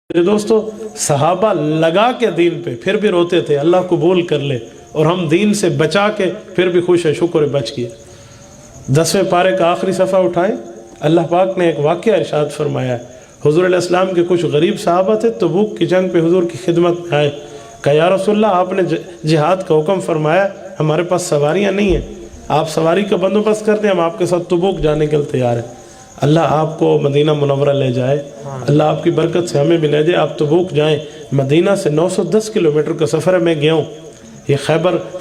میرے دوستو صحابہ لگا کے دین پہ پھر بھی روتے تھے اللہ قبول کر لے، اور ہم دین سے بچا کے پھر بھی خوش ہے، شکر ہے بچ گیا۔ 10ویں پارے کا آخری صفحہ اٹھائیں، اللہ پاک نے ایک واقعہ ارشاد فرمایا ہے۔ حضور علیہ السلام کے کچھ غریب صحابہ تھے، تبوک کی جنگ پہ حضور کی خدمت میں آئے، کہا یا رسول اللہ آپ نے جہاد کا حکم فرمایا، ہمارے پاس سواریاں نہیں ہیں، آپ سواری کا بندوبست کر دیں، ہم آپ کے ساتھ تبوک جانے کے لیے تیار ہیں۔ اللہ آپ کو مدینہ منورہ لے جائے، اللہ آپ کی برکت سے ہمیں بھی لے جائے، آپ تبوک جائیں۔ مدینہ سے 910 کلومیٹر کا سفر ہے، میں گیا ہوں۔ یہ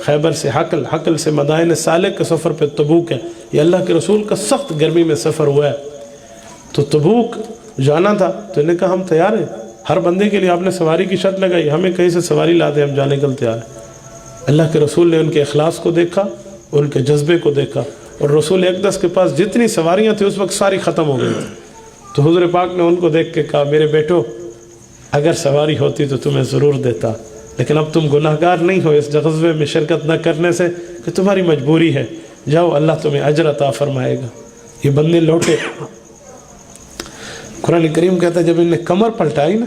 خیبر سے حقل سے مدائن سالک کا سفر پہ تبوک ہے۔ یہ اللہ کے رسول کا سخت گرمی میں سفر ہوا ہے، تو تبوک جانا تھا، تو انہوں نے کہا ہم تیار ہیں۔ ہر بندے کے لیے آپ نے سواری کی شرط لگائی، ہمیں کہیں سے سواری لا دیں، ہم جانے کے لیے تیار ہیں۔ اللہ کے رسول نے ان کے اخلاص کو دیکھا، ان کے جذبے کو دیکھا، اور رسول اقدس کے پاس جتنی سواریاں تھیں اس وقت ساری ختم ہو گئی تھیں۔ تو حضور پاک نے ان کو دیکھ کے کہا میرے بیٹو اگر سواری ہوتی تو تمہیں ضرور دیتا، لیکن اب تم گناہگار نہیں ہو اس غزوے میں شرکت نہ کرنے سے کہ تمہاری مجبوری ہے، جاؤ اللہ تمہیں اجر عطا فرمائے گا۔ یہ بندے لوٹے۔ قرآن کریم کہتا ہے جب ان نے کمر پلٹائی نا،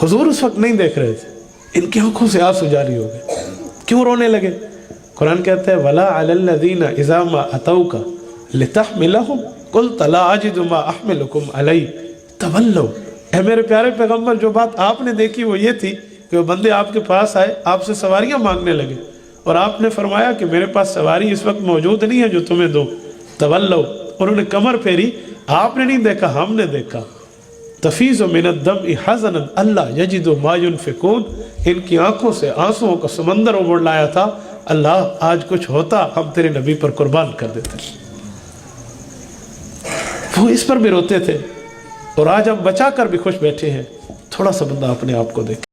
حضور اس وقت نہیں دیکھ رہے تھے، ان کی آنکھوں سے آنسو جاری ہو گئے۔ کیوں رونے لگے؟ قرآن کہتا ہے وَلَا عَلَى الَّذِينَ إِذَا مَا أَتَوْكَ لِتَحْمِلَهُمْ قُلْتَ لَا أَجِدُ مَا أَحْمِلُكُمْ عَلَيْهِ تَوَلَّوْا۔ اے میرے پیارے پیغمبر، جو بات آپ نے دیکھی وہ یہ تھی کہ وہ بندے آپ کے پاس آئے، آپ سے سواریاں مانگنے لگے، اور آپ نے فرمایا کہ میرے پاس سواری اس وقت موجود نہیں ہے جو تمہیں دو۔ تولوا، انہوں نے کمر پھیری، آپ نے نہیں دیکھا، ہم نے دیکھا۔ تفیض من الدمع حزنا اللہ یجد ما ينفقون، ان کی آنکھوں سے آنسوؤں کا سمندر ابھر لایا تھا، اللہ آج کچھ ہوتا ہم تیرے نبی پر قربان کر دیتے۔ وہ اس پر بھی روتے تھے، اور آج ہم بچا کر بھی خوش بیٹھے ہیں۔ تھوڑا سا بندہ اپنے آپ کو دیکھے۔